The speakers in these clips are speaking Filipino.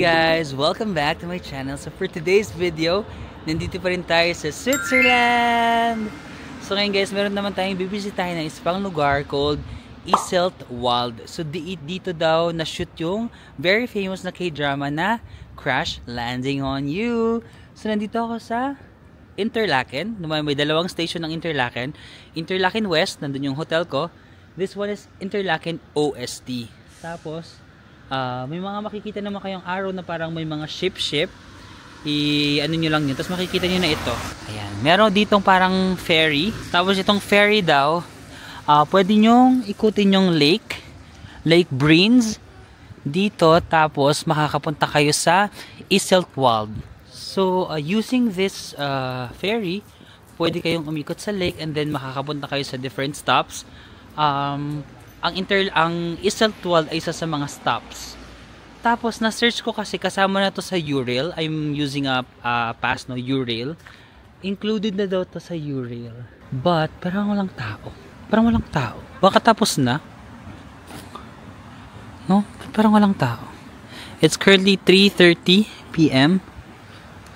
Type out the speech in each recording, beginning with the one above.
guys! Welcome back to my channel. So for today's video, nandito pa rin tayo sa Switzerland! So ngayon guys, meron naman tayong bibisitahin na isang lugar called Iseltwald. So dito daw na-shoot yung very famous na K-drama na Crash Landing on You. So nandito ako sa Interlaken. May dalawang station ng Interlaken. Interlaken West, nandun yung hotel ko. This one is Interlaken OST. Tapos may mga makikita naman kayong arrow na parang may mga ship. Ano nyo lang yun. Tapos makikita nyo na ito. Ayan. Meron ditong parang ferry. Tapos itong ferry daw, pwede nyong ikutin yung lake. Lake Breens. Dito. Tapos makakapunta kayo sa Iseltwald. So, using this ferry, pwede kayong umikot sa lake and then makakapunta kayo sa different stops. Ang Iseltwald ay isa sa mga stops. Tapos na-search ko kasi kasama na to sa Eurail. I'm using a pass no Eurail. Included na daw to sa Eurail. But parang walang tao. Baka tapos na. No? Parang walang tao. It's currently 3:30 PM.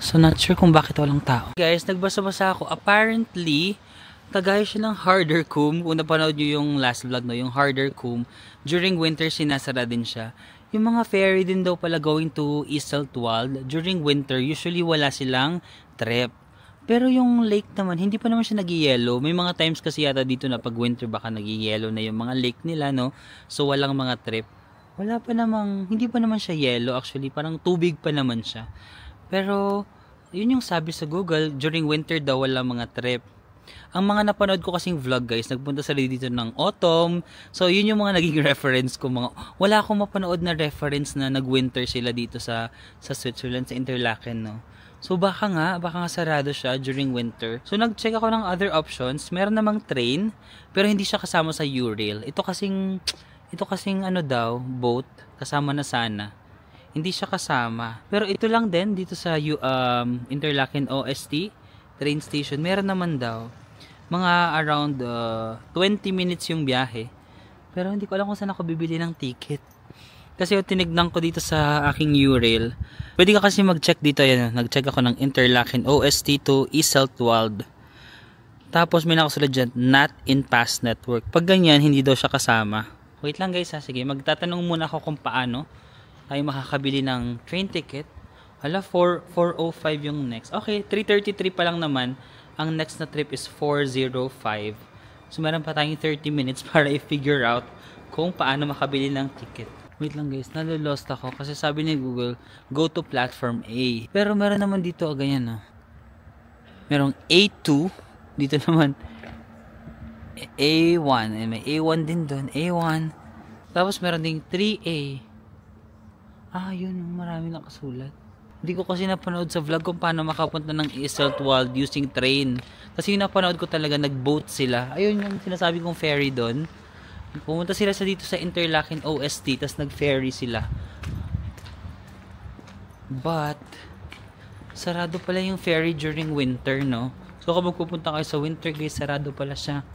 So not sure kung bakit walang tao. Guys, nagbasa-basa ako. Apparently kagaya siya ng Harderkum. Kung napanood nyo yung last vlog, no, yung Harderkum, during winter sinasara din siya. Yung mga ferry din daw pala going to Iseltwald, during winter, usually wala silang trip. Pero yung lake naman, hindi pa naman siya nag-yellow. May mga times kasi yata dito na pag winter baka nag-yellow na yung mga lake nila, no? So walang mga trip. Wala pa namang, hindi pa naman siya yellow actually, parang tubig pa naman siya. Pero yun yung sabi sa Google, during winter daw wala mga trip. Ang mga napanood ko kasing vlog guys, nagpunta sila dito ng autumn. So yun yung mga naging reference ko. Wala akong mapanood na reference na nag-winter sila dito sa Switzerland, sa Interlaken, no. So baka nga sarado siya during winter. So nag-check ako ng other options. Meron namang train, pero hindi siya kasama sa Eurail. Ito kasing ano daw, boat, kasama na sana. Hindi siya kasama. Pero ito lang din dito sa Interlaken OST train station, meron naman daw mga around 20 minutes yung biyahe. Pero hindi ko alam kung saan ako bibili ng ticket. Kasi tinignan ko dito sa aking Eurail. Pwede ka kasi mag-check dito. Yan, nag-check ako ng Interlaken OST to Iseltwald. Tapos may nakasulat dyan, not in pass network. Pag ganyan, hindi daw siya kasama. Wait lang guys ha. Sige, magtatanong muna ako kung paano tayo makakabili ng train ticket. Hala, 4:05 yung next. Okay, 3:33 pa lang naman. Ang next na trip is 4:05. So, meron pa tayong 30 minutes para i-figure out kung paano makabili ng ticket. Wait lang guys, nalulost ako kasi sabi ni Google, go to platform A. Pero meron naman dito, ganyan no. Merong A2. Dito naman, A1. May A1 din doon. A1. Tapos meron ding 3A. Yun, marami nakasulat. Hindi ko kasi napanood sa vlog kung paano makapunta ng Iseltwald using train. Kasi yung napanood ko talaga, nag-boat sila. Ayun yung sinasabi kong ferry doon. Pumunta sila dito sa Interlaken OST, tapos nag-ferry sila. But, sarado pala yung ferry during winter, no? So kapag pupunta kayo sa winter guys, sarado pala siya.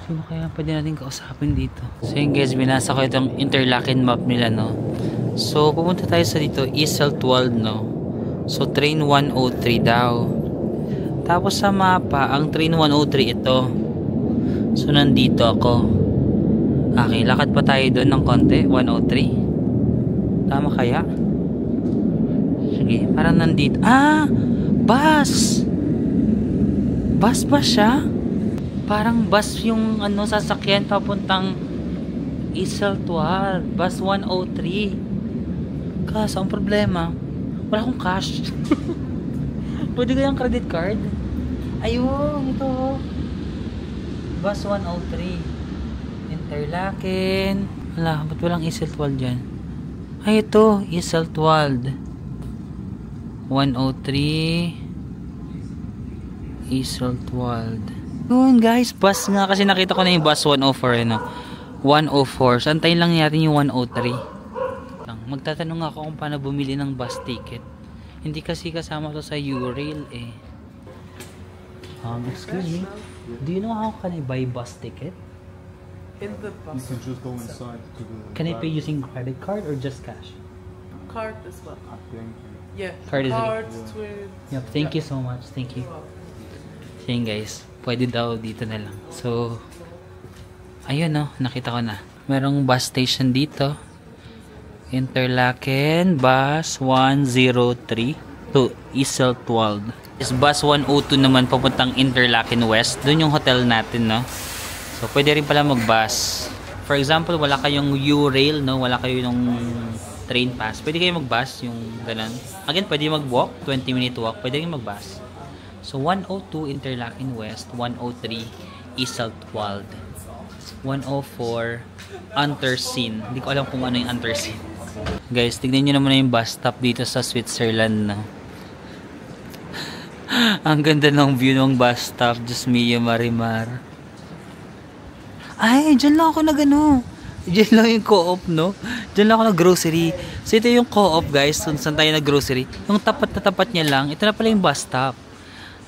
Sino kaya pwede natin kausapin dito? So yun guys, binasa ko itong Interlaken map nila, no? So, pupunta tayo sa dito, Iseltwald, no? So, train 103 daw. Tapos sa mapa, ang train 103 ito. So, nandito ako. Okay, lakad pa tayo doon ng konti, 103. Tama kaya? Sige, parang nandito. Bus! Bus ba siya? Parang bus yung sasakyan papuntang Iseltwald. Bus 103. Kaso, ang problema, wala akong cash. Pwede kayang credit card? Ayun, ito. Bus 103. Interlaken. Wala, ba't walang Iseltwald dyan? Ay, ito. Iseltwald. 103. Iseltwald. Yun, guys. Bus nga. Kasi nakita ko na yung bus 104. 104. So, antayin lang natin yung 103. Magtatanong ako kung paano bumili ng bus ticket. Hindi kasi kasama to sa Eurail eh. Excuse me. Do you know how can I buy bus ticket? In the bus. You can just go inside to the... Can I pay using credit card or just cash? card as well. Thank you. Yeah, Card is cards, twins. Yep, thank you so much. Thank you. So yun guys, pwede daw dito na lang. So, ayun no, nakita ko na. Merong bus station dito. Interlaken, bus 103 to Iseltwald. Is bus 102 naman papuntang Interlaken West. Doon yung hotel natin, no? So, pwede rin pala mag-bus. For example, wala kayong U-Rail, no? Wala kayo yung train pass. Pwede kayo mag-bus, yung ganun. Again, pwede mag-walk, 20-minute walk. Pwede rin mag-bus. So, 102 Interlaken West, 103 Iseltwald, 104 Unterseen. Hindi ko alam kung ano yung Unterseen. Guys, tignan nyo naman yung bus stop dito sa Switzerland, no? Ang ganda ng view ng bus stop. Diyos mio, Marimar. Ay, dyan lang ako nag-ano. Diyan lang yung co-op, no? Diyan lang ako nag-grocery. So, ito yung co-op, guys. Kung saan tayo nag-grocery. Yung tapat na tapat niya lang. Ito na pala yung bus stop.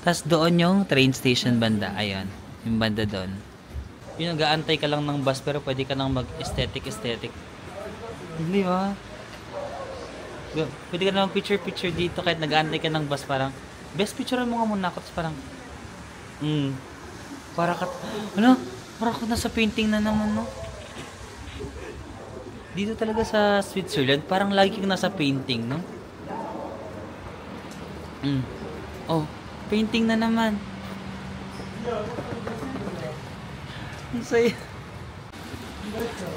Tapos doon yung train station banda. Ayan. Yung banda doon. Yung nag-aantay ka lang ng bus pero pwede ka nang mag-aesthetic. Hindi ba? Pwede ka na mag-picture dito kahit nag-aantay ka ng bus. Parang, best picture mo nga muna ako. Tapos parang, para ka, ano? Parang ako nasa painting na naman, no? Dito talaga sa Switzerland, parang lagi kang nasa painting, no? Oh, painting na naman. Ang saya.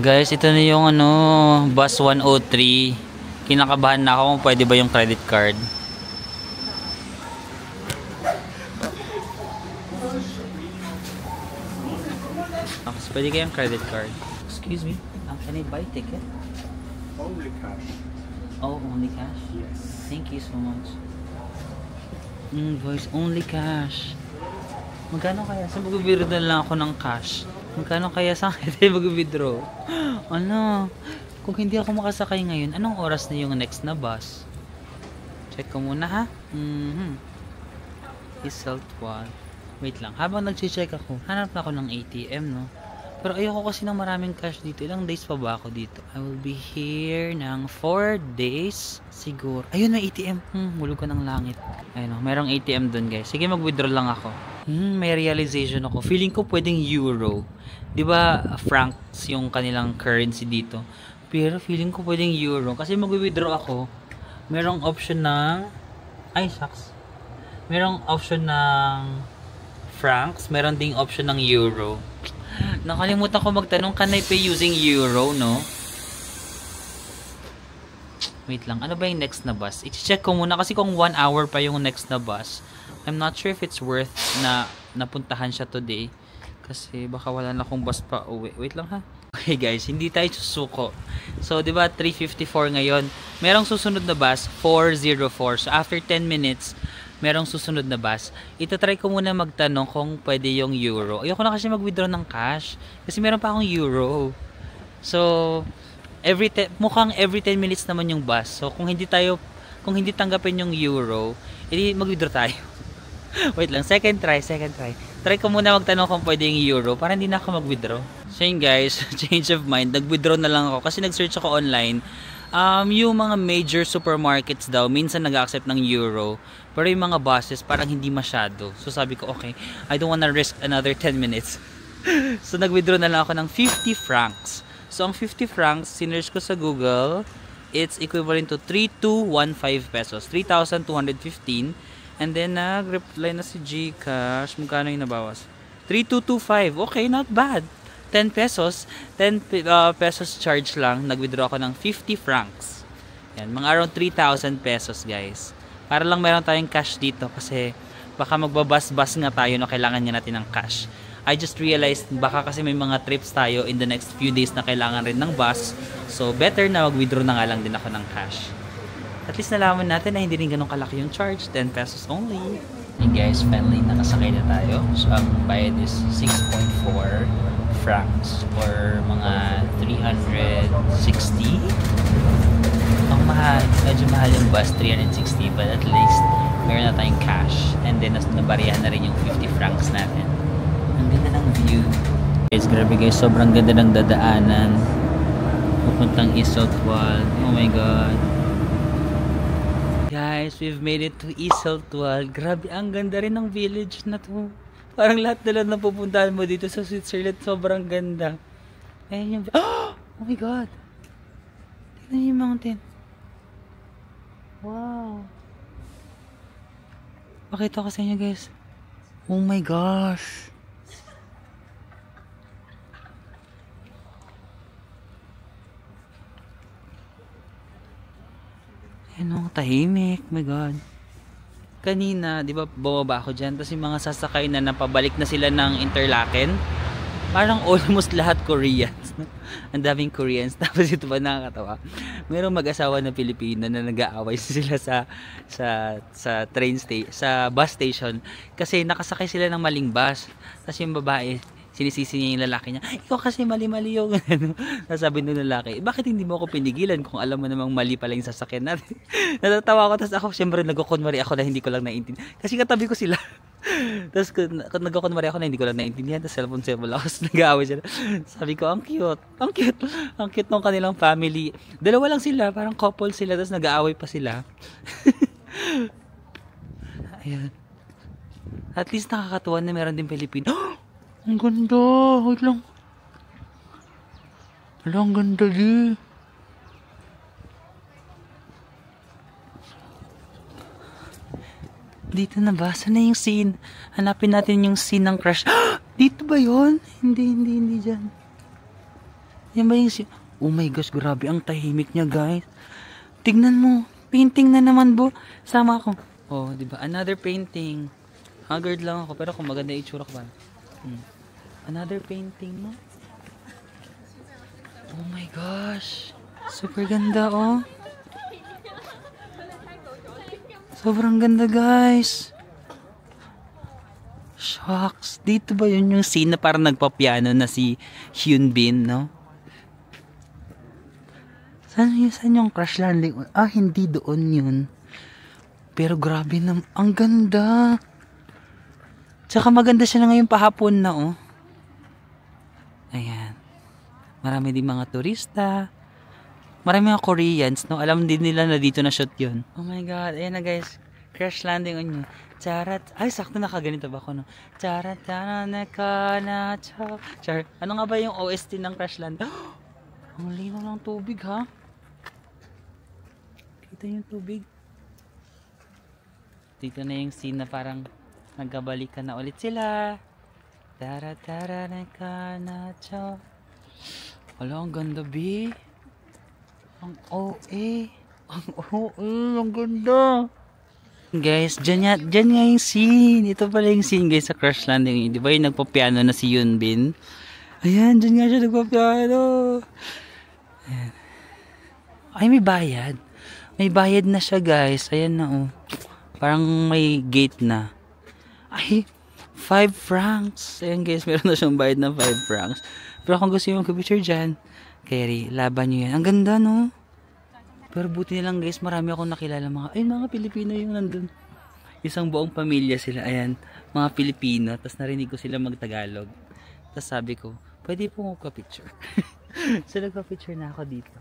Guys, ito na yung ano, bus 103. Kinakabahan na ako kung pwede ba yung credit card. Pwede kayong credit card. Excuse me. Can I buy ticket? Only cash. Oh, only cash? Yes. Thank you so much. Boys, only cash. Magkano kaya? Saan mag-withdraw na lang ako ng cash? Magkano kaya saan tayo mag-withdraw? Ano? Kung hindi ako makasakay ngayon, anong oras na yung next na bus? Check ko muna ha. Iseltwald. Wait lang. Habang nag-check ako, hanap na ako ng ATM, no? Pero ayoko kasi ng maraming cash dito. Ilang days pa ba ako dito? I will be here ng 4 days. Siguro. Ayun, may ATM. Hulog ko ng langit. Ayun, merong ATM dun, guys. Sige, mag-withdraw lang ako. May realization ako. Feeling ko pwedeng euro. Diba, francs yung kanilang currency dito. Pero feeling ko pwedeng euro. Kasi mag-withdraw ako. Merong option ng... Ay, shucks. Merong option ng francs. Meron ding option ng euro. Nakalimutan ko magtanong, can I pay using euro, no? Wait lang, ano ba yung next na bus? I-check ko muna kasi kung 1 hour pa yung next na bus. I'm not sure if it's worth na napuntahan siya today. Kasi baka wala na akong bus pa uwi. Wait lang ha. Okay guys, hindi tayo susuko. So, di ba 3:54 ngayon? Merong susunod na bus, 4:04. So, after 10 minutes, merong susunod na bus. Itatry ko muna magtanong kung pwede yung euro. Ayoko na kasi mag-withdraw ng cash. Kasi meron pa akong euro. So, mukhang every 10 minutes naman yung bus. So, kung hindi tanggapin yung euro, edi mag-withdraw tayo. Wait lang, second try. Try ko muna magtanong kung pwede yung euro para hindi na ako mag-withdraw. So yun guys, change of mind. Nag-withdraw na lang ako kasi nag-search ako online. Yung mga major supermarkets daw, minsan nag-accept ng euro. Pero yung mga buses, parang hindi masyado. So sabi ko, okay, I don't wanna risk another 10 minutes. So nag-withdraw na lang ako ng 50 francs. So ang 50 francs, sinearch ko sa Google, it's equivalent to 3,215 pesos. 3,215. And then nag-reply na si GCash. Magkano yung nabawas? 3,225. Okay, not bad. 10 pesos. 10 pesos charge lang. Nag-withdraw ako ng 50 francs. Yan, mga around 3,000 pesos guys. Para lang meron tayong cash dito kasi baka magbabas-bas nga tayo na kailangan niya natin ng cash. I just realized baka kasi may mga trips tayo in the next few days na kailangan rin ng bus. So better na mag-withdraw na nga lang din ako ng cash. At least nalaman natin na hindi rin ganun kalaki yung charge. 10 pesos only. Hey guys, finally nakasakay na tayo. So ang bayad is 6.4 francs or mga 360. Ang mahal, medyo mahal yung bus, 360, but at least meron na tayong cash. And then nabarihan na rin yung 50 francs natin. Ang ganda ng view. Guys, grabe guys, sobrang ganda ng dadaanan. Pupuntang Iseltwald. Oh my god. guys, we've made it to Iseltwald. Grabe, ang ganda rin ng village na to. Parang lahat na lang napupuntahan mo dito sa Switzerland. Sobrang ganda. Ayan yung... Oh my God! Tignan niyo yung mountain. Wow! Pakita ko sa inyo guys. Oh my gosh! Ayan o, tahimik. Oh my God. Kanina, di ba, bumaba ako dyan. Tapos yung mga sasakay na napabalik na sila ng Interlaken. Parang almost lahat Koreans. No? Ang daming Koreans. Tapos ito pa nakakatawa. Mayroong mag-asawa na Pilipino na nag-aaway sila sa train station, sa bus station. Kasi nakasakay sila ng maling bus. Tapos yung babae, sinisisi niya yung lalaki niya, ikaw kasi mali-mali yung ano. Sabi ng lalaki, bakit hindi mo ako pinigilan kung alam mo namang mali pala yung sasakyan natin? Natatawa ako, tapos ako syempre nagkukunwari ako na hindi ko lang naiintindihan. Kasi katabi ko sila. Tapos nagkukunwari ako na hindi ko lang naiintindihan. Tapos cellphone ako, nag-aaway sila. Sabi ko, ang cute. Ang cute. Ang cute ng kanilang family. Dalawa lang sila, parang couple sila, tapos nag-aaway pa sila. Ayan. At least nakakatuwa na meron din Pilipino. Ang ganda. Wait lang. Wala, ang ganda di. Dito na ba? Saan na yung scene? Hanapin natin yung scene ng crush. Dito ba yun? Hindi dyan. Yan ba yung scene? Oh my gosh, grabe. Ang tahimik niya, guys. Tignan mo. Painting na naman, bo. Sama ako. Oh, diba? Another painting. Haggard lang ako. Pero kung maganda yung itsura ko ba? Another painting mo. Oh my gosh. Super ganda, oh. Sobrang ganda, guys. Shucks. Dito ba yun yung scene na parang nagpa-piano na si Hyun Bin, no? Saan yung crash landing? Ah, hindi doon yun. Pero grabe na. Ang ganda. Tsaka maganda siya na ngayon pahapon na, oh. Ayan. Marami din mga turista. Marami mga Koreans, no? Alam din nila na dito na shoot yun. Oh my God. Ayan na, guys. Crash landing on you. Charat. Ay, sakto nakaganito ba ako, no? Charat. Char. Ano nga ba yung OST ng Crash Landing? Ang linaw ng tubig, ha? Kita yung tubig. Dito na yung scene na parang nagkabalikan na ulit sila. Tara ka na chow. Wala, ang ganda, B. Ang OA. Ang ganda. Guys, dyan nga yung scene. Ito pala yung scene, guys, sa Crash Landing. Di ba yung nagpa-piano na si Hyun Bin? Ayan, dyan nga siya nagpa-piano. Ayan. Ay, may bayad. May bayad na siya, guys. Ayan na, oh. Parang may gate na. Ay, 5 francs. Ayan, guys, meron na siyang bayad na 5 francs. Pero kung gusto nyo mag-picture dyan, Kerry, laban nyo yan. Ang ganda, no? Pero buti nilang, guys, marami akong nakilala mga Pilipino yung nandun. Isang buong pamilya sila. Ayan, mga Pilipino. Tapos narinig ko sila mag-Tagalog. Tapos sabi ko, pwede po magpa-picture. So, nagpa-picture na ako dito.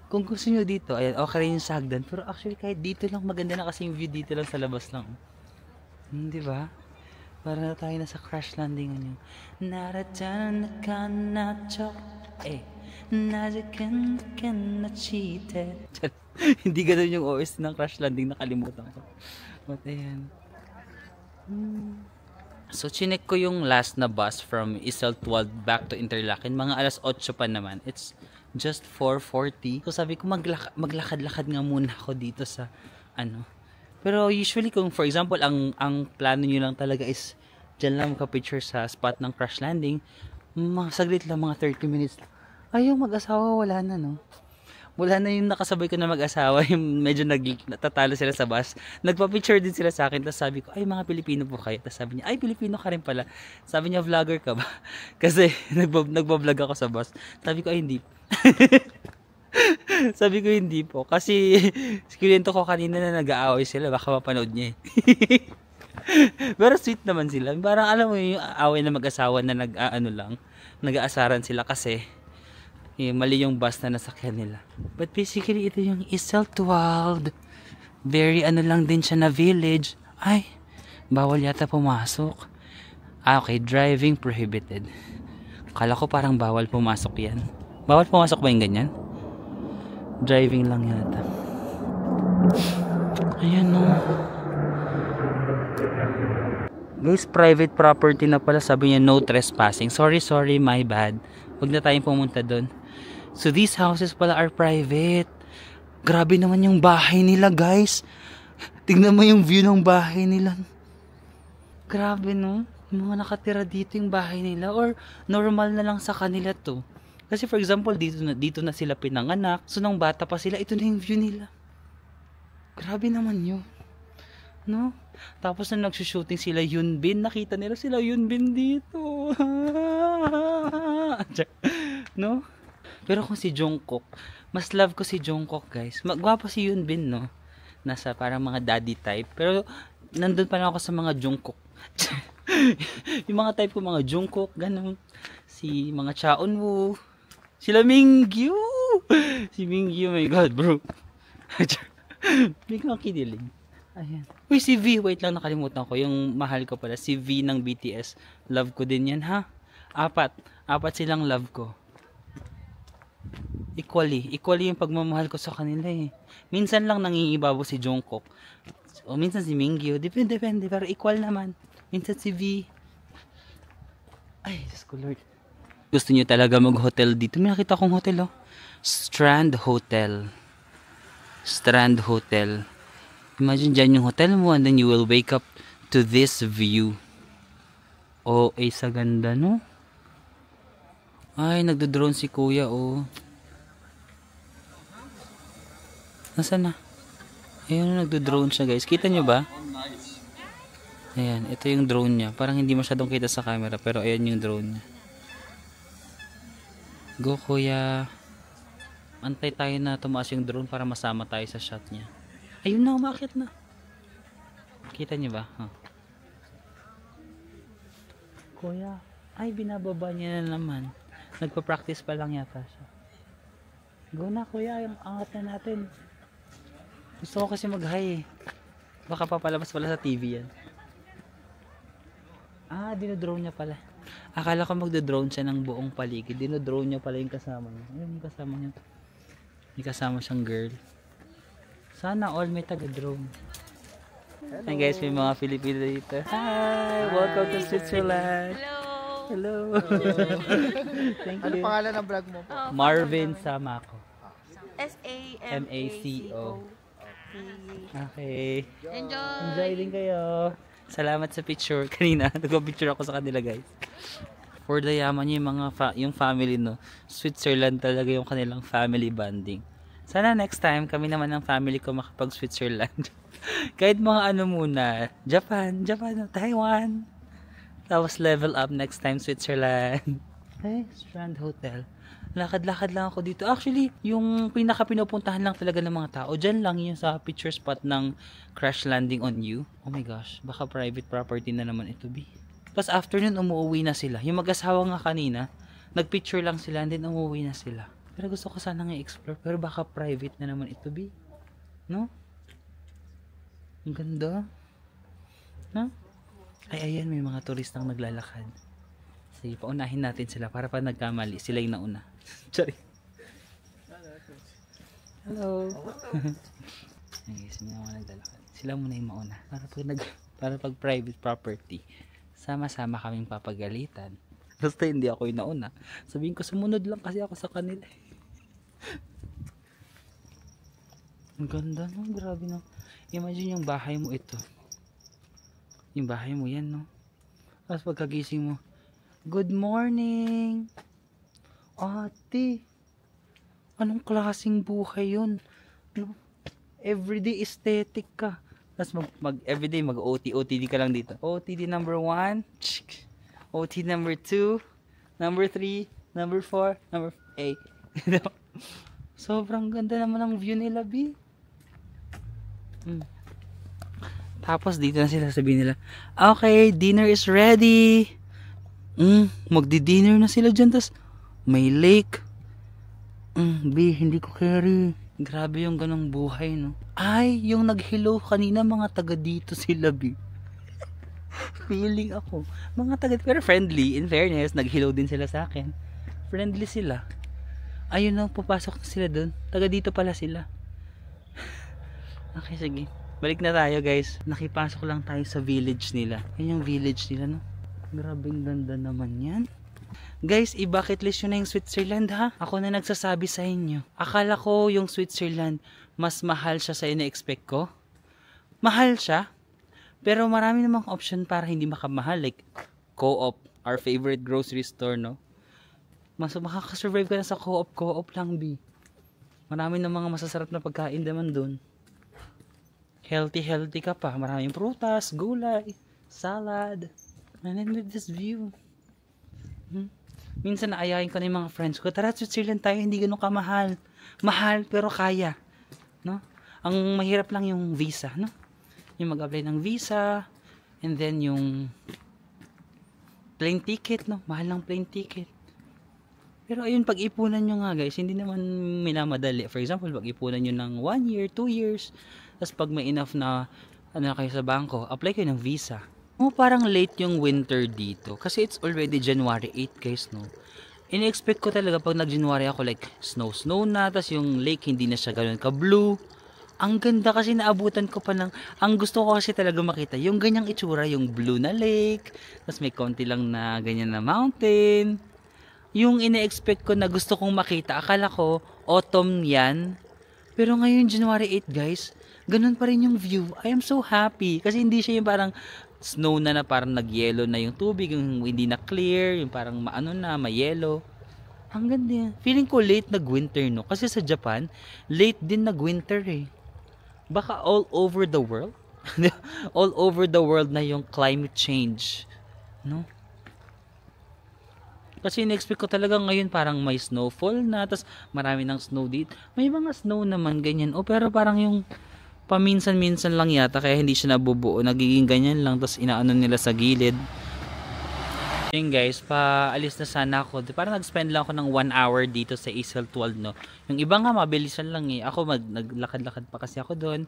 Kung gusto nyo dito, ayan, okay rin yung sagdan. Pero actually, kahit dito lang, maganda na kasi yung view dito lang sa labas lang. Diba? Para na tayo nasa Crash Landing. Naratan ka na chok. Najakan ka na cheated. Hindi ganun yung OST ng Crash Landing. Nakalimutan ko. But ayan. So, chinek ko yung last na bus from Iseltwald back to Interlaken. Mga alas 8 pa naman. It's just 4:40. So, sabi ko maglakad-lakad nga muna ako dito sa ano. Pero usually kung for example ang plano nyo lang talaga is dyan lang magka-picture sa spot ng Crash Landing, saglit lang, mga 30 minutes. Ay, yung mag-asawa wala na, no? Wala na yung nakasabay ko na mag-asawa, yung medyo natatalo sila sa bus. Nagpa-picture din sila sa akin, tapos sabi ko, ay, mga Pilipino po kayo. Tapos sabi niya, ay, Pilipino ka rin pala. Sabi niya, vlogger ka ba? Kasi nagbablog ako sa bus. Sabi ko, ay, hindi. Sabi ko, hindi po. Kasi kinento ko kanina na nag-aaway sila, baka mapanood niya eh. Pero sweet naman sila. Parang alam mo yung away na mag-asawa na nag-aasaran sila kasi mali yung bus na nasakyan nila. But basically, ito yung Iseltwald. Very ano lang din siya na village. Ay, bawal yata pumasok. Ah, okay, driving prohibited. Kala ko parang bawal pumasok yan. Bawal pumasok ba yung ganyan? Driving lang yata. Ayan no. Guys, private property na pala. Sabi niya no trespassing. Sorry, my bad. Huwag na tayong pumunta doon. So these houses pala are private. Grabe naman yung bahay nila, guys. Tingnan mo yung view ng bahay nila. Grabe no. Yung mga nakatira dito yung bahay nila, or normal na lang sa kanila to. Kasi for example, dito na sila pinanganak. So nung bata pa sila, ito na yung view nila. Grabe naman yun. No? Tapos na nagsushooting sila Yunbin, nakita nila sila Yunbin dito. No? Pero kung si Jungkook, mas love ko si Jungkook, guys. Gwapo si Yunbin, no? Nasa parang mga daddy type. Pero nandun pa lang ako sa mga Jungkook. Yung mga type ko, mga Jungkook, ganun. Si mga Chaeunwoo. Sila Mingyu. Si Mingyu, my god, bro. Biglang kinilig. Ayan. Uy, si V. Wait lang, nakalimutan ko. Yung mahal ko pala. Si V ng BTS. Love ko din yan, ha? Apat silang love ko. Equally yung pagmamahal ko sa kanila, eh. Minsan lang nangingibabaw si Jungkook. O minsan si Mingyu. Depende. Pero equal naman. Minsan si V. Ay, Diyos ko, Lord. Gusto niyo talaga mag-hotel dito? May nakita kong hotel, oh. Strand Hotel. Imagine dyan yung hotel mo, and then you will wake up to this view. Oh, ay sa ganda, no? Ay, nagdo-drone si kuya, oh. Nasaan na? Ayun, nagdo-drone siya, guys. Kita nyo ba? Ayan, ito yung drone niya. Parang hindi masyadong kita sa camera, pero ayan yung drone niya. Go, kuya. Antay tayo na tumaas yung drone para masama tayo sa shot niya. Ayun na, umakit na. Kita niyo ba? Huh. Kuya, ay binababa niya na naman. Nagpa-practice pa lang yata siya. Go na, kuya, yung angat na natin. Gusto ko kasi mag-high, eh. Baka papalabas pala sa TV yan. Ah, dinodrone niya pala. Akala ko magdo-drone siya ng buong paligid. Dinodrone niya pala yung kasama niya. Ayun, yung kasama niya. May kasama siyang girl. Sana all may taga-drone. Hi guys, may mga Filipino dito. Hi! Welcome to Switzerland! Hello! Thank you. Ano pangalan ng vlog mo? Marvin Samako. SAMACO. Okay. Enjoy din kayo. Salamat sa picture. Kanina, nag-picture ako sa kanila, guys. For the yaman niya, yung family, no? Switzerland talaga yung kanilang family bonding. Sana next time, kami naman ng family ko makapag-Switzerland. Kahit mga ano muna, Japan, Taiwan. Tapos level up next time, Switzerland. Hey, Strand Hotel. Lakad-lakad lang ako dito. Actually, yung pinaka-pinupuntahan lang talaga ng mga tao, dyan lang yung sa picture spot ng Crash Landing on You. Oh my gosh, baka private property na naman ito, B. Tapos after nun, umuwi na sila. Yung mag-asawa nga kanina, nagpicture lang sila and then umuwi na sila. Pero gusto ko sana nga i-explore. Pero baka private na naman ito, B. No? Ang ganda. No? Ay, ayan, may mga turistang naglalakad. Sige, paunahin natin sila para pa nagkamali. Sila yung nauna. Sorry. Hello. Guys, may mga naglalakad. Sila muna yung mauna. Para pag private property, sama-sama kaming papagalitan. Basta hindi ako yung nauna. Sabihin ko, sumunod lang kasi ako sa kanila. Ang ganda, no? Grabe, no? Imagine yung bahay mo ito. Yung bahay mo yan, no? Tapos pagkagising mo, good morning! Ate! Anong klaseng buhay yun? No? Everyday aesthetic ka. Tapos everyday mag-OT ka lang dito. OTD number 1. OT number 2. Number 3. Number 4. Number 8. Sobrang ganda naman ang view nila, B. Tapos dito na sila, sabihin nila, okay, dinner is ready. Magdi-dinner na sila dyan. Tapos may lake. B, hindi ko carry. Grabe yung ganong buhay, no? Ay, yung nag-hello kanina, mga taga dito sila, B. Feeling ako. Mga taga, pero friendly. In fairness, nag-hello din sila sa akin. Friendly sila. Ayun na, papasok sila dun. Taga dito pala sila. Okay, sige. Balik na tayo, guys. Nakipasok lang tayo sa village nila. Yan yung village nila, no? Grabing ganda naman yan. Guys, i-bucket list yun na yung Switzerland, ha? Ako na nagsasabi sa inyo. Akala ko yung Switzerland, mas mahal siya sa ina-expect ko. Mahal siya. Pero marami namang option para hindi makamahal. Like, Co-op, our favorite grocery store, no? Mas makakasurvive ka na sa Co-op lang, B. Marami na mga masasarap na pagkain naman dun. Healthy ka pa. Maraming prutas, gulay, salad. And then with this view. Minsan naayain ko na yung mga friends ko, tara Switzerland tayo, hindi ganun kamahal. Mahal pero kaya, no? Ang mahirap lang yung visa, no? Yung mag-apply ng visa, and then yung plane ticket, no? Mahal ng plane ticket. Pero ayun, pag-ipunan nyo nga, guys, hindi naman minamadali. For example, pag-ipunan nyo ng 1 year, 2 years, tapos pag may enough na ano kayo sa bangko, apply kayo ng visa. Oh, parang late yung winter dito. Kasi it's already January 8, guys, no? Ini-expect ko talaga pag nag-January ako, like, snow na, tas yung lake hindi na siya ganoon ka-blue. Ang ganda kasi naabutan ko pa ng, ang gusto ko kasi talaga makita, yung ganyang itsura, yung blue na lake, tas may konti lang na ganyan na mountain. Yung ini-expect ko na gusto kong makita, akala ko, autumn yan. Pero ngayon, January 8, guys, ganun pa rin yung view. I am so happy. Kasi hindi siya yung parang, snow na parang nag-yellow na yung tubig, yung hindi na clear, yung parang maano na, may-yellow. Ang ganda yan. Feeling ko late nag-winter, no? Kasi sa Japan, late din nag-winter eh. Baka all over the world, all over the world na yung climate change, no? Kasi in-expect ko talaga ngayon parang may snowfall na, tas marami ng snow dito. May mga snow naman, ganyan. O pero parang yung paminsan-minsan lang yata kaya hindi siya nabubuo, nagiging ganyan lang tapos inaano nila sa gilid. Ayun guys, paalis na sana ako. Parang nag-spend lang ako ng 1 hour dito sa Isel 12, no. Yung iba nga mabilisan lang eh. Ako naglakad-lakad pa kasi ako doon.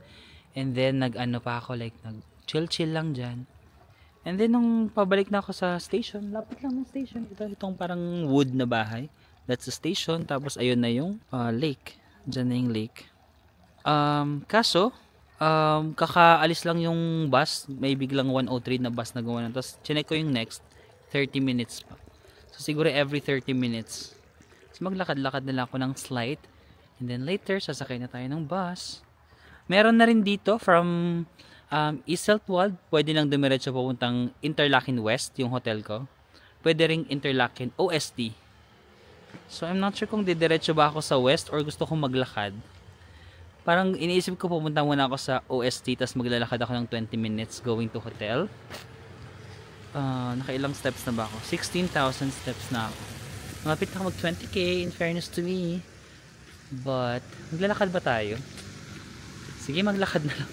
And then nag-ano pa ako, like nag-chill lang dyan. And then nung pabalik na ako sa station, lapit lang ng station. Itong parang wood na bahay. That's the station. Tapos ayun na yung lake. Dyan na yung lake. Kaso kakaalis lang yung bus, may biglang 103 na bus na gawa na, tapos chinek ko yung next 30 minutes pa, so siguro every 30 minutes, so maglakad-lakad na lang ako ng slight, and then later sasakay na tayo ng bus. Meron na rin dito from Iseltwald, pwede nang dumiretso papuntang Interlaken West yung hotel ko, pwede ring Interlaken OST. So I'm not sure kung didiretso ba ako sa west or gusto kong maglakad. Parang iniisip ko pumunta muna ako sa OST, tapos maglalakad ako ng 20 minutes going to hotel. Nakailang steps na ba ako? 16,000 steps na ako. Malapit na ako mag 20k in fairness to me. But maglalakad ba tayo? Sige, maglakad na lang.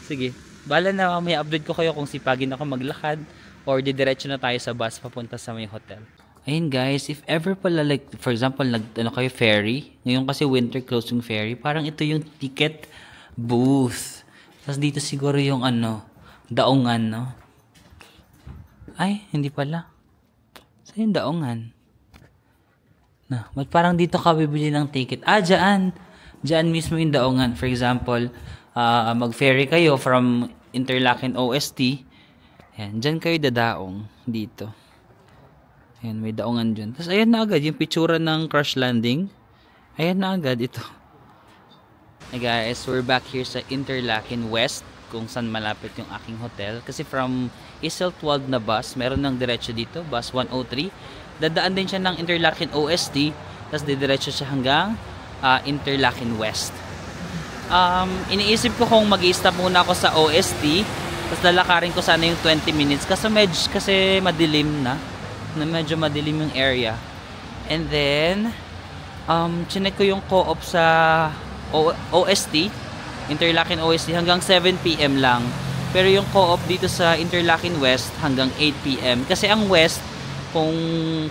Sige, bala na, may update ko kayo kung sipagin ako maglakad or didiretso na tayo sa bus papunta sa may hotel. Ayun guys, if ever pala, like for example kayo ferry, ngayon kasi winter close yung ferry, parang ito yung ticket booth. Tapos dito siguro yung daungan, no? Ay, hindi pala. Saan yung daungan? Parang dito ka bibili ng ticket. Dyan mismo yung daungan. For example, mag-ferry kayo from Interlaken OST. Ayan, dyan kayo dadaong dito. Ayan, may daungan dyan. Tapos ayan na agad yung pictura ng crash landing. Ayan na agad ito. Hey guys, we're back here sa Interlaken West, kung saan malapit yung aking hotel. Kasi from Iseltwald na bus, meron ng diretso dito, bus 103. Dadaan din siya ng Interlaken OST, tapos didiretso siya hanggang Interlaken West. Iniisip ko kung mag-i-stop muna ako sa OST, tapos lalakarin ko sana yung 20 minutes kasi madilim na. Medyo madilim yung area. And then chinek ko yung co-op sa OST, Interlaken OST, hanggang 7 PM lang. Pero yung co-op dito sa Interlaken West hanggang 8 PM. Kasi ang West, kung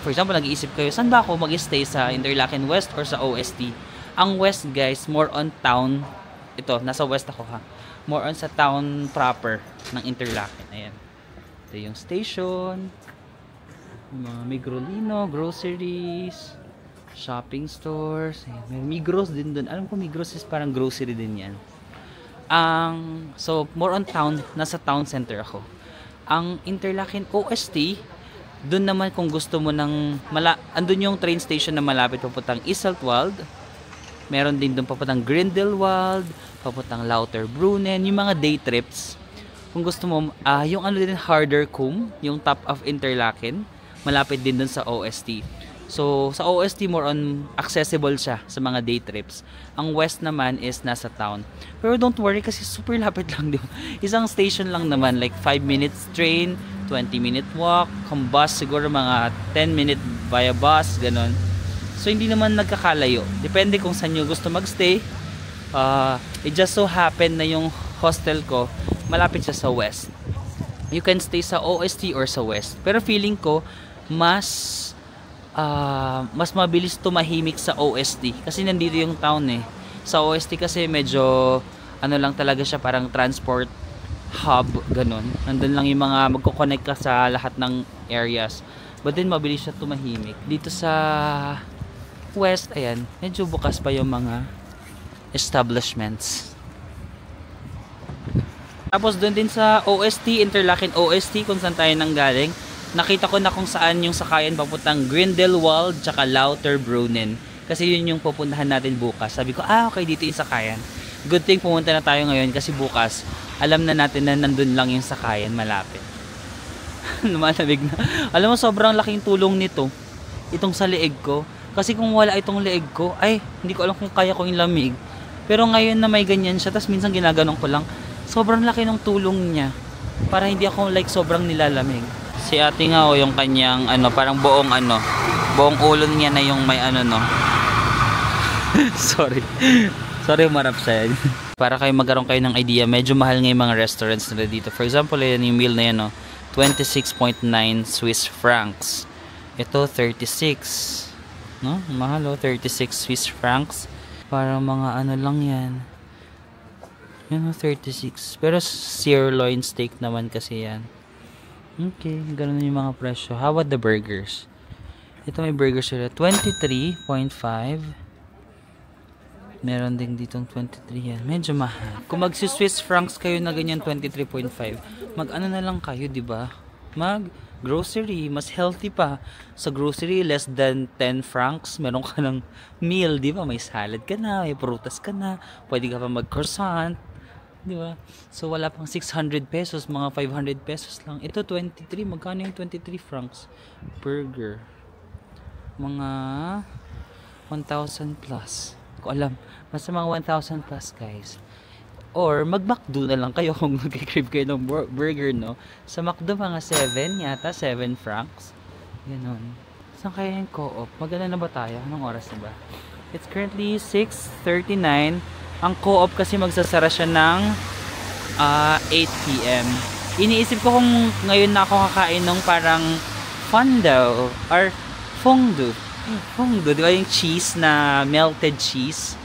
for example nag-iisip kayo, saan ba ako mag-stay, sa Interlaken West or sa OST? Ang west guys, more on town. Ito, nasa west ako ha. More on sa town proper ng Interlaken. Ayan. Ito yung station. Mga Migrolino, groceries, shopping stores. Ayan. May Migros din dun. Alam ko Migros is parang grocery din yan. So, more on town. Nasa town center ako. Ang Interlaken OST, dun naman kung gusto mo ng andun yung train station na malapit papuntang Iseltwald. Meron din dun papuntang Grindelwald, papuntang Lauterbrunnen, yung mga day trips. Kung gusto mo, yung ano din Harderkum, yung top of Interlaken, malapit din dun sa OST. So, sa OST more on accessible siya sa mga day trips. Ang west naman is nasa town. Pero don't worry kasi super lapit lang din. Isang station lang naman, like 5 minutes train, 20-minute walk, kung bus siguro mga 10-minute via bus, ganun. So, hindi naman nagkakalayo. Depende kung saan nyo gusto magstay. It just so happen na yung hostel ko, malapit siya sa west. You can stay sa OST or sa west. Pero feeling ko, mas mabilis tumahimik sa OST. Kasi nandito yung town eh. Sa OST kasi medyo, ano lang talaga siya, parang transport hub, ganun. Nandun lang yung mga magkoconnect ka sa lahat ng areas. But then, mabilis siya tumahimik. Dito sa west, ayan, medyo bukas pa yung mga establishments. Tapos doon din sa OST, Interlaken OST, kung saan tayo nanggaling, nakita ko na kung saan yung sakayan papuntang Grindelwald tsaka Lauterbrunnen. Kasi yun yung pupuntahan natin bukas. Sabi ko, okay, dito yung sakayan. Good thing pumunta na tayo ngayon kasi bukas, alam na natin na nandun lang yung sakayan malapit. Lumalamig na. Alam mo, sobrang laking tulong nito. Itong sa leeg ko. Kasi kung wala itong leeg ko, ay, hindi ko alam kung kaya ko yung lamig. Pero ngayon na may ganyan siya, tas minsan ginaganon ko lang, sobrang laki ng tulong niya. Para hindi ako like sobrang nilalamig. Si ate nga o yung kanyang parang buong ulo niya na yung may sorry marap siya. Para kayo magkaroon kayo ng idea, medyo mahal nga yung mga restaurants nila dito. For example, yan yung meal na yan 26.9 Swiss francs. Ito 36, no? Mahal 36 Swiss francs. Para mga lang yan. Yan 36. Pero sirloin steak naman kasi yan. Okay, ganun yung mga presyo. How about the burgers? Ito may burgers sila. 23.5. Meron din ditong 23 yan. Medyo mahal. Kung magsi-Swiss francs kayo na ganyan 23.5, mag-ano na lang kayo, di ba? Mag-grocery. Mas healthy pa. Sa grocery, less than 10 francs. Meron ka ng meal, di ba? May salad ka na, may prutas ka na. Pwede ka pa mag-croissant. Di ba? So, wala pang 600 pesos. Mga 500 pesos lang. Ito, 23. Magkano yung 23 francs? Burger. Mga 1,000 plus. Ko alam. Basta mga 1,000 plus, guys. Or, mag-McDo na lang kayo kung mag-crave kayo ng burger, no? Sa McDo, mga 7 yata. 7 francs. Ganon. Saan kaya yung co-op? Maganda na ba tayo? Anong oras na ba? It's currently 6:39. Ang co-op kasi magsasara siya ng 8 p.m. Iniisip ko kung ngayon na ako kakain ng parang fondue or fondue. Fondue, di ba yung cheese na melted cheese?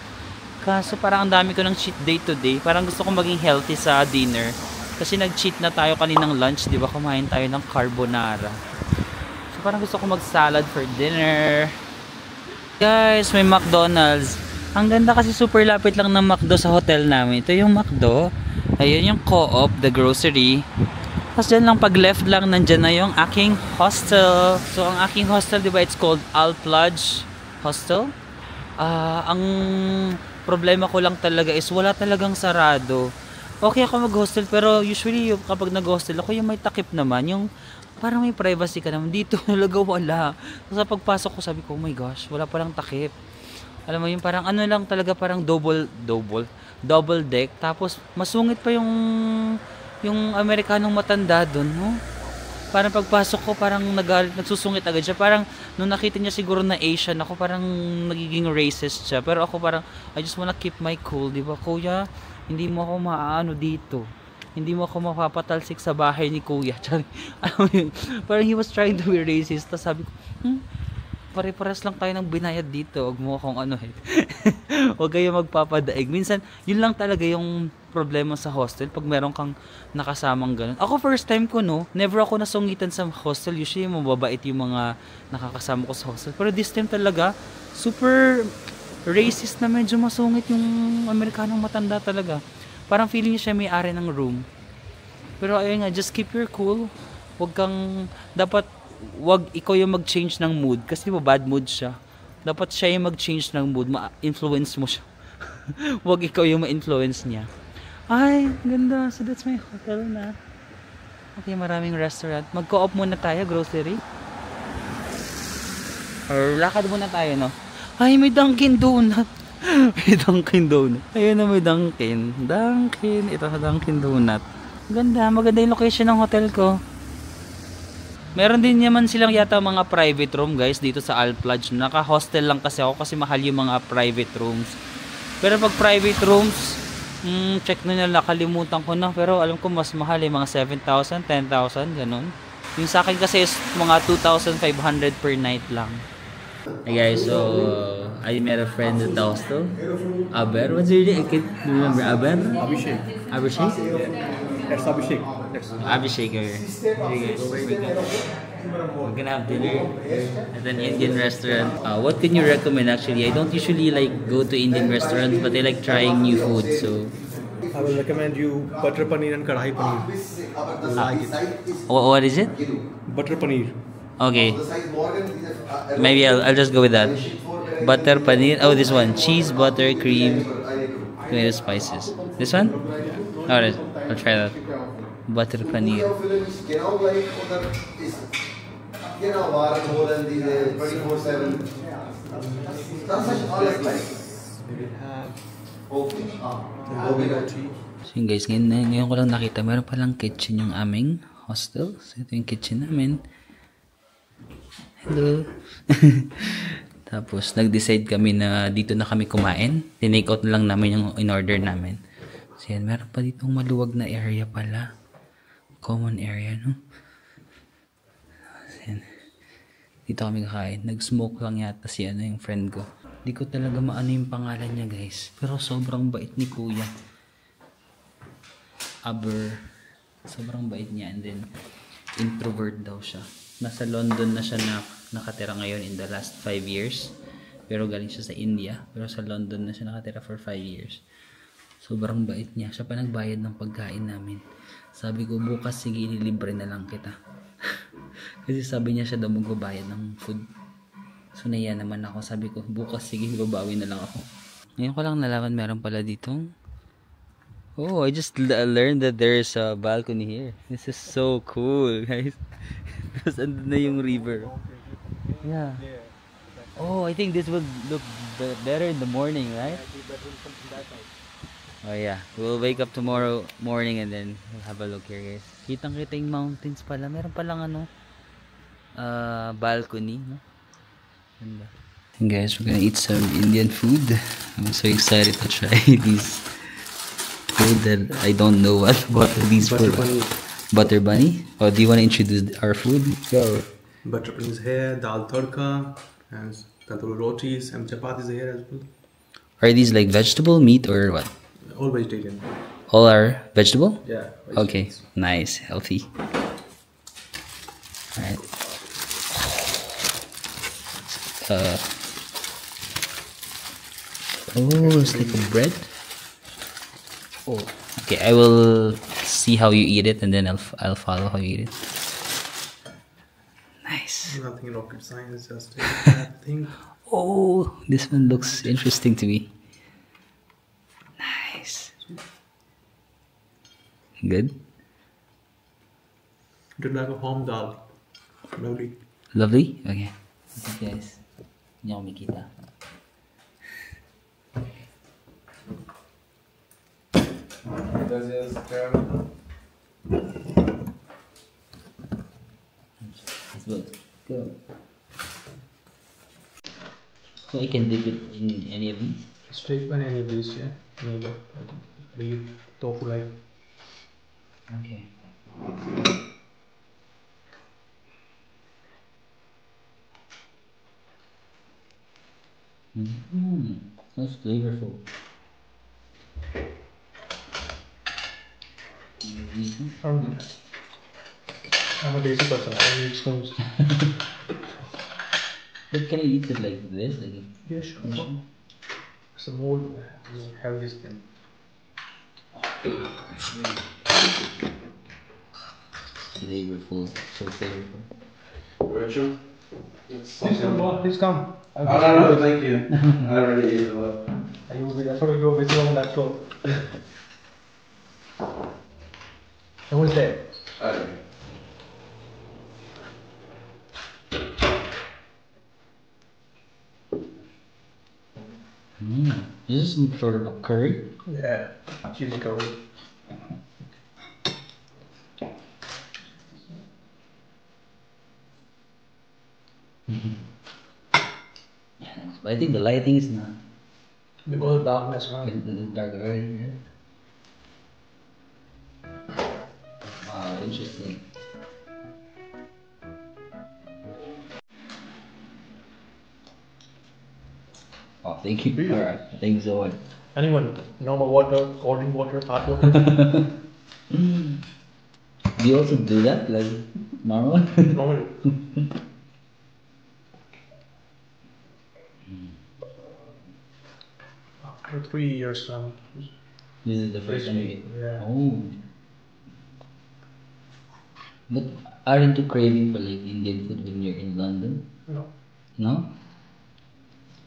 Kaso parang ang dami ko ng cheat day today. Parang gusto ko maging healthy sa dinner. Kasi nag-cheat na tayo kaninang lunch, di ba? Kumain tayo ng carbonara. So parang gusto ko mag-salad for dinner. Guys, may McDonald's. Ang ganda kasi super lapit lang ng McDo sa hotel namin. Ito yung McDo. Ayun yung co-op, the grocery. Tapos dyan lang pag left lang, nandyan na yung aking hostel. So ang aking hostel, di ba, it's called Alplage Hostel. Ang problema ko lang talaga is wala talagang sarado. Okay ako mag-hostel pero usually kapag nag-hostel ako, yung may takip naman. Yung parang may privacy ka naman. Dito talaga wala. So sa pagpasok ko, sabi ko, oh my gosh, wala palang takip. Alam mo yung parang lang talaga, parang double deck. Tapos masungit pa yung Amerikanong matanda doon, no? Parang pagpasok ko, parang nagsusungit agad siya. Parang nung nakita niya siguro na Asian ako, parang nagiging racist siya. Pero ako parang, I just wanna keep my cool, di ba? Kuya, hindi mo ako maaano dito. Hindi mo ako mapapatalsik sa bahay ni Kuya. Alam mo yun, parang he was trying to be racist. Tapos sabi ko, pare-pares lang tayo ng binayad dito. Huwag mo akong ano eh. Huwag kayo magpapadaig. Minsan, yun lang talaga yung problema sa hostel pag meron kang nakasamang ganun. Ako first time ko no, never ako nasungitan sa hostel. Usually mababait yung mga nakakasama ko sa hostel. Pero this time talaga, super racist na medyo masungit yung Amerikanong matanda talaga. Parang feeling niya siya may-ari ng room. Pero ayun nga, just keep your cool. Wag ikaw yung mag-change ng mood kasi diba bad mood siya. Dapat siya yung mag-change ng mood, ma-influence mo siya. Wag ikaw yung ma-influence niya. Ay, ganda. So that's my hotel na. Okay, maraming restaurant. Mag-co-op muna tayo, grocery. Or lakad muna tayo, no? Ay, may Dunkin Donut. May Dunkin Donut. Ayun na, may Dunkin. Ito sa Dunkin Donut. Ganda, maganda yung location ng hotel ko. Meron din naman silang yata mga private room guys dito sa Alplage. Naka-hostel lang kasi ako kasi mahal yung mga private rooms. Pero pag private rooms, check na nila, nakalimutan ko na. Pero alam ko mas mahal eh, mga 7,000, 10,000, ganun. Yung sa akin kasi is mga 2,500 per night lang. Hey guys, so I met a friend at the hostel. Aber, what's your name? I can't remember. Aber? Abhishek. Abhishek? That's Abhishek. Abhishek here. Hey guys, we're gonna have dinner at an Indian restaurant. What can you recommend actually? I don't usually like go to Indian restaurants, but I like trying new food. So I will recommend you butter paneer and kadai paneer. Like it. what is it? Butter paneer. Okay, maybe I'll just go with that. Butter paneer. Oh, this one: cheese, butter, cream, tomato, spices. This one? Alright, I'll try that. Butter paneer. So yun guys, ngayon ko lang nakita, meron palang kitchen yung aming hostel. So ito yung kitchen namin. Hello. Tapos nag-decide kami na dito na kami kumain. Tinake out na lang namin yung in-order namin. So yan, meron pa ditong maluwag na area pala. Common area, no? So yan. Dito kami kakain. Nag-smoke lang yata si yung friend ko. Di ko talaga maano yung pangalan niya guys. Pero sobrang bait ni kuya. Aber. Sobrang bait niya. And then, introvert daw siya. Nasa London na siya nakatira ngayon in the last 5 years. Pero galing siya sa India. Pero sa London na siya nakatira for 5 years. Sobrang bait niya. Siya pa nagbayad ng pagkain namin. Sabi ko, bukas sige, ililibre na lang kita. Kasi sabi niya siya daw magbabayad ng food. So naiya naman ako. Sabi ko, bukas sige, babawi na lang ako. Ngayon ko lang nalaman meron pala dito. Oh, I just learned that there's a balcony here. This is so cool, guys. Tapos andun na yung river. Yeah. Oh, I think this would look better in the morning, right? Oh yeah, we'll wake up tomorrow morning and then we'll have a look here, guys. Kitang-kita yung mountains pala. Meron palang balcony, no? Ganda. And guys, we're gonna eat some Indian food. I'm so excited to try these food that I don't know what are these for. Butter bunny? Or do you want to introduce our food? Go. Butter paneer is here, dal tadka, and tandoori rotis, and chapatis are here as well. Are these like vegetable, meat, or what? All vegetarian. All are vegetable? Yeah. Okay, nice, healthy. Alright. Oh, it's like a bread. Oh, okay. I will see how you eat it, and then I'll follow how you eat it. Nice. Nothing rocket science, just that thing. Oh, this one looks interesting to me. Nice. Good. Did like a home dal. Lovely. Lovely. Okay. Okay, guys. Hindi ako makita. Let's go. So I can dip it in any of these? Straight one any of these, yeah. Maybe. Leave tofu like. Okay. That's flavorful. I'm a basic person. I need spoons. But can I eat it like this? Like, Yeah, sure. It's a more healthy skin. flavorful. So flavorful. Rachel? Please come, boss. Please come. Oh, no, thank you. I already ate a lot. That's what we go with you on that floor. And who's there? Alright. Is this some sort of a curry? Yeah. Chili curry. But I think the lighting is not. Because of darkness, man. It's dark already. Yeah. Wow, interesting. Oh, thank you. Alright, thank you so much. Anyone? Normal water, cold drink water, hot water? Do you also do that? Like normal? Normal. After 3 years now. This is the first time you eat. Yeah. Oh. But aren't you craving for like Indian food when you're in London? No. No?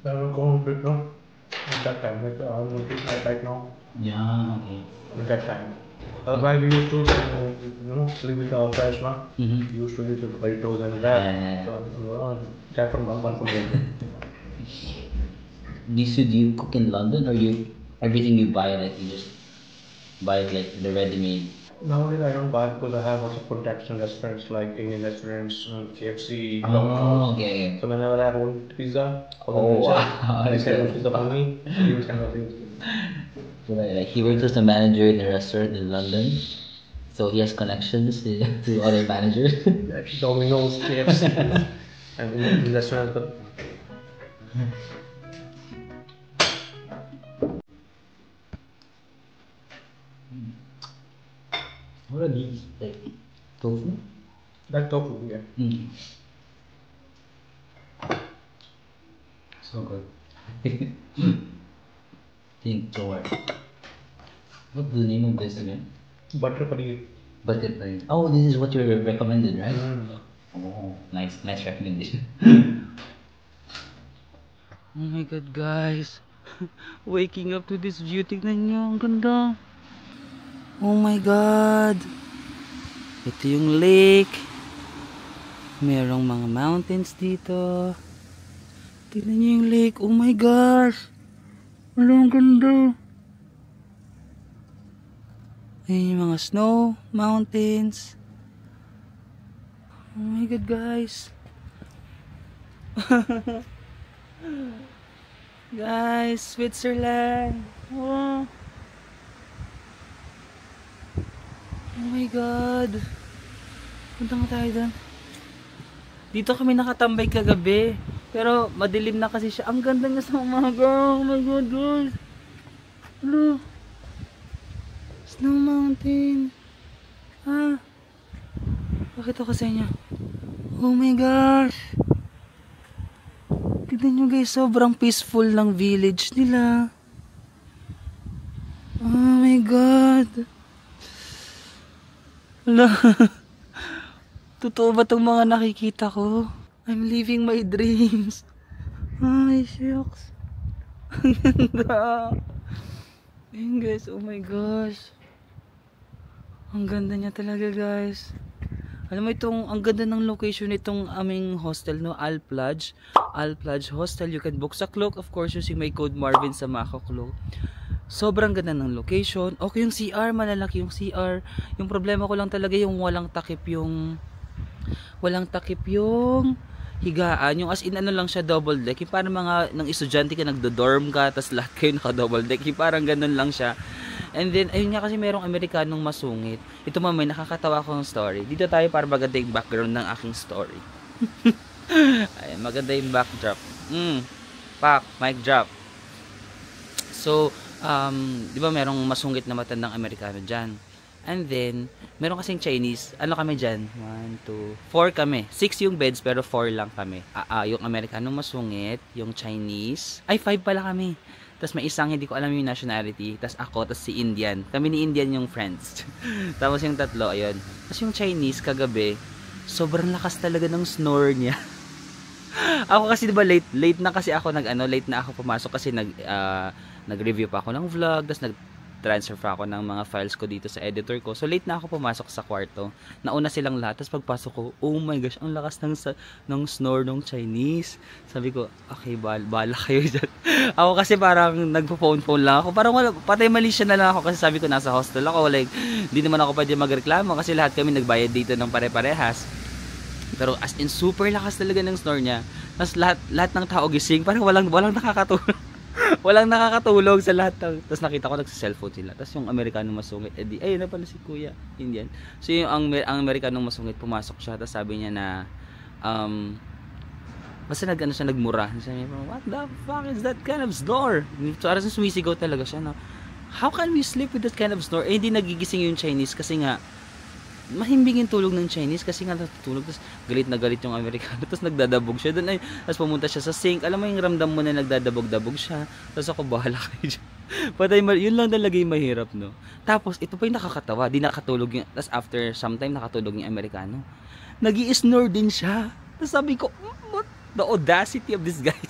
I will go on bit no. At that time, like right now. Yeah, okay. At that time. Otherwise, we used to, live with our friends, man. Mm-hmm. We used to eat the burritos and that. Yeah. So, that from one from Do you cook in London or you everything you buy like you just buy it like the ready-made? Nowadays, I don't buy because I have also contacts in restaurants like Indian restaurants, KFC, Oh, Domino's. okay. So whenever I want pizza, Oh, wow. they send pizza for me. These kind of things. So like he works as a manager in a restaurant in London, so he has connections to other managers. Domino's, KFC, and in restaurants. But What are these? Like tofu? that tofu, yeah. So good. Think so. What's the name of this again? Butter paneer. Butter paneer. Oh, this is what you recommended, right? Oh, nice recommendation. Oh my god, guys. Waking up to this view. Tignan nyo, ang ganda. Oh my god. Ito yung lake. Merong mga mountains dito. Tignan nyo yung lake. Oh my gosh. Ang ganda. Ayan yung mga snow, mountains. Oh my god, guys. Guys, Switzerland. Oh. Oh my god. Punta nga tayo doon. Dito kami nakatambay kagabi. Pero madilim na kasi siya. Ang ganda niya sa umaga. Oh my god, guys. Hello. Snow Mountain. Pakita ko sa inyo. Oh my gosh. Tignan nyo guys, sobrang peaceful ng village nila. Oh my god. Hala. Totoo ba itong mga nakikita ko? I'm living my dreams. Ay, shucks. Ang ganda. Ayun guys, oh my gosh. Ang ganda niya talaga guys. Alam mo itong, ang ganda ng location nitong aming hostel, no? Al Plage Hostel. You can book sa Klook, of course, using my code Marvin sa Mako Klook. Sobrang ganda ng location. Okay yung CR, malalaki yung CR. Yung problema ko lang talaga yung walang takip yung higaan. Yung as in ano lang siya, double deck. Yung parang mga ng estudyante ka, nagdo-dorm ka, tas lahat kayo naka-double deck. Yung parang ganun lang siya. And then, ayun nga kasi merong Amerikanong masungit. Ito mamay, nakakatawa ko ng story. Dito tayo para maganda yung background ng aking story. Ayun, maganda yung backdrop. Pak, mic drop. So, di ba merong masungit na matandang Amerikano dyan? And then, meron kasing Chinese. Ano kami dyan? 1, 2, 4 kami. 6 yung beds, pero 4 lang kami. Yung Amerikanong masungit, yung Chinese. Ay, 5 pala kami. Tapos may isang hindi ko alam yung nationality. Tapos ako, tapos si Indian. Kami ni Indian yung friends. Tapos yung tatlo, ayun. Tapos yung Chinese, kagabi, sobrang lakas talaga ng snore niya. Ako kasi diba late na kasi ako late na ako pumasok kasi nag-review pa ako ng vlog, tapos nag-transfer pa ako ng mga files ko dito sa editor ko. So late na ako pumasok sa kwarto. Nauna silang lahat, tapos pagpasok ko, oh my gosh, ang lakas ng snore ng Chinese. Sabi ko, okay, bala kayo dyan. Ako kasi parang nagpo-phone lang ako. Parang patay mali siya na lang ako kasi sabi ko nasa hostel ako. Like, hindi naman ako pwede magreklamo kasi lahat kami nagbayad dito ng pare-parehas. Pero as in super lakas talaga ng snore niya. Tapos lahat ng tao gising, parang walang nakakatulog. Walang nakakatulog sa lahat. Tapos nakita ko nagsa-cellphone sila. Tapos yung Amerikanong masungit, ayun na pala si Kuya, Indian. So yung ang Amerikanong masungit pumasok siya, tapos sabi niya na basta nagmura. Sabi niya, what the fuck is that kind of snore? So parang sumisigaw talaga siya na, how can we sleep with that kind of snore? Hindi nagigising yung Chinese kasi nga mahimbing yung tulog ng Chinese kasi nga natutulog, tapos galit na galit yung Amerikano, tapos nagdadabog siya doon, tapos pumunta siya sa sink. Alam mo yung ramdam mo na nagdadabog-dabog siya, tapos ako bahala kayo dyan. Patay, yun lang talaga yung mahirap, no? Tapos ito pa yung nakakatawa, di nakatulog yung, tapos after some time nakatulog yung Amerikano, nag-i-snore din siya. Tapos sabi ko, what the audacity of this guy.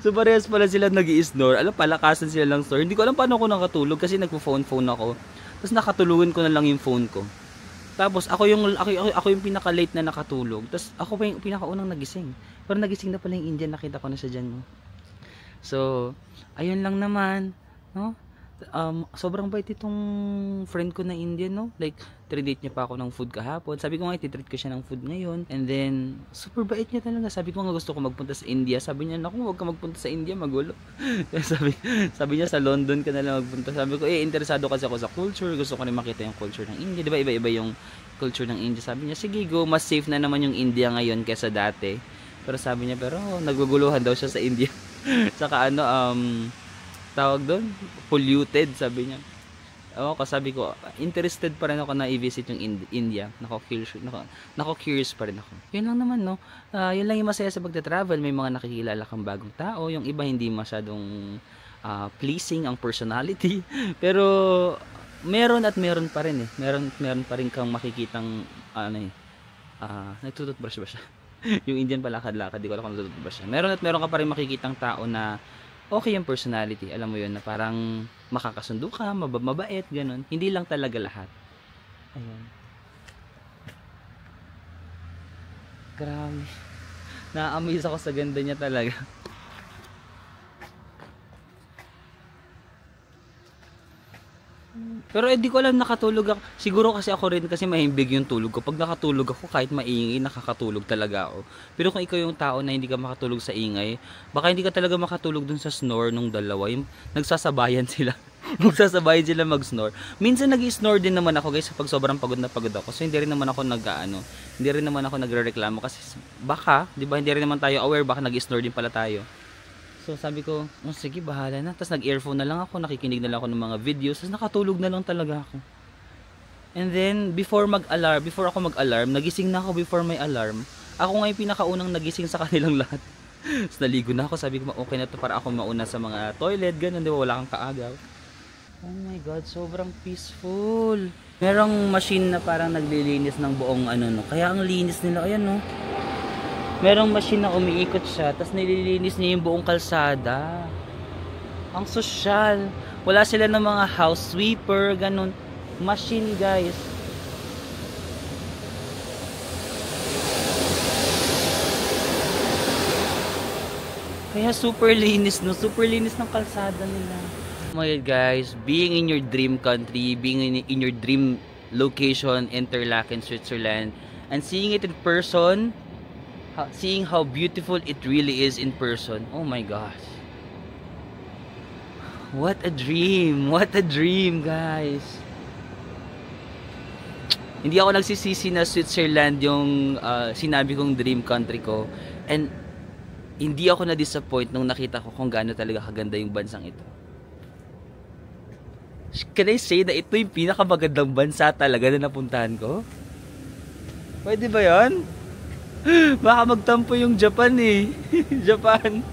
So parehas pala sila nag-i-snore. Alam, palakasan sila lang snore. Hindi ko alam paano ako nakatulog kasi nagpo-phone ako, tapos nakatulugan ko na lang yung phone ko. Tapos ako yung pinaka-late na nakatulog. Tapos ako pa yung pinaka-unang nagising. Pero nagising na pala yung Indian, nakita ko na siya diyan, no. So, ayun lang naman, no? Sobrang bait itong friend ko na Indian, no? Like, treat niya pa ako ng food kahapon. Sabi ko nga, ititreat ko siya ng food ngayon. And then, super bait niya talaga. Sabi ko nga, gusto ko magpunta sa India. Sabi niya, naku, huwag ka magpunta sa India, magulo. sabi niya, sa London ka na lang magpunta. Sabi ko, interesado kasi ako sa culture. Gusto ko rin makita yung culture ng India. Diba, iba-iba yung culture ng India. Sabi niya, sige, go, mas safe na naman yung India ngayon kesa dati. Pero sabi niya, pero naguguluhan daw siya sa India. Saka tawag doon, polluted, sabi niya. Ako, sabi ko, interested pa rin ako na i-visit yung India. Nako-curious pa rin ako. Yun lang naman, no? Yun lang yung masaya sa pagta-travel. May mga nakikilala kang bagong tao. Yung iba hindi masyadong pleasing ang personality. Pero, meron pa rin eh. Meron pa rin kang makikitang, nagtututbrush ba siya? Yung Indian palakad-lakad, di ko alam kung nagtututbrush siya. Meron ka pa rin makikitang tao na okay yung personality, alam mo yun, na parang makakasundo ka, mabait, ganun. Hindi lang talaga lahat. Ayan. Grabe. Na-amaze ako sa ganda niya talaga. Pero di ko alam, nakatulog ako. Siguro kasi ako rin, kasi mahimbig yung tulog ko. Pag nakatulog ako, kahit maingay, nakakatulog talaga ako. Pero kung ikaw yung tao na hindi ka makatulog sa ingay, baka hindi ka talaga makatulog dun sa snore nung dalawa. Yung nagsasabayan sila. Magsasabayan sila mag-snore. Minsan nag-i-snore din naman ako, guys, pag sobrang pagod na pagod ako. So hindi rin naman ako hindi rin naman ako nagrereklamo kasi baka, di ba, hindi rin naman tayo aware, baka nag-i-snore din pala tayo. So sabi ko, oh, sige, bahala na. Tapos nag-earphone na lang ako, nakikinig na lang ako ng mga videos, tapos nakatulog na lang talaga ako. And then, before ako mag-alarm, nagising na ako before may alarm. Ako nga yung pinakaunang nagising sa kanilang lahat. Tapos naligo na ako, sabi ko, okay na to para ako mauna sa mga toilet, ganun, di ba, wala kang kaagaw. Oh my God, sobrang peaceful. Merong machine na parang naglilinis ng buong kaya ang linis nila, ayan, no. Merong machine na umiikot siya, tapos nililinis niya yung buong kalsada. Ang sosyal. Wala sila ng mga house sweeper, ganun. Machine, guys. Kaya super linis, no? Super linis ng kalsada nila. Oh my God, guys. Being in your dream country, being in your dream location, Interlaken, Switzerland, and seeing it in person, seeing how beautiful it really is in person. Oh my gosh. What a dream. What a dream, guys. Hindi ako nagsisisi na Switzerland yung sinabi kong dream country ko. And hindi ako na-disappoint nung nakita ko kung gaano talaga kaganda yung bansang ito. Can I say na ito yung pinakamagandang bansa talaga na napuntahan ko? Pwede ba yan? Baka magtampo yung Japan eh. Japan.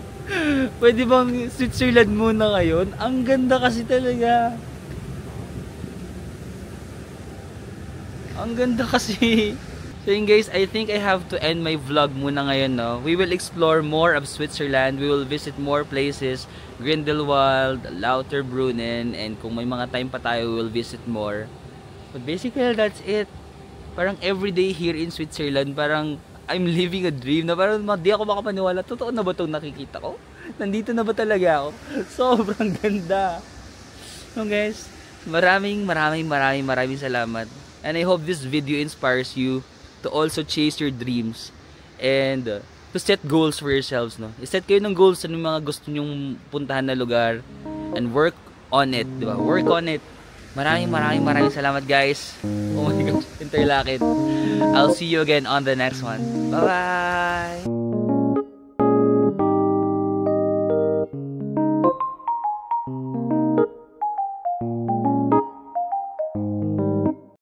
Pwede bang Switzerland muna ngayon? Ang ganda kasi talaga. Ang ganda kasi. So yun guys, I think I have to end my vlog muna ngayon, no? We will explore more of Switzerland. We will visit more places. Grindelwald, Lauterbrunnen, and kung may mga time pa tayo, we will visit more. But basically, that's it. Parang everyday here in Switzerland, parang I'm living a dream na parang di ako makapaniwala. Totoo na ba itong nakikita ko? Nandito na ba talaga ako? Sobrang ganda. So guys, maraming salamat. And I hope this video inspires you to also chase your dreams and to set goals for yourselves, no? I-set kayo ng goals sa mga gusto nyong puntahan na lugar and work on it, di ba? Work on it. Maraming salamat, guys. Oh my gosh, interlakid. I'll see you again on the next one. Bye-bye!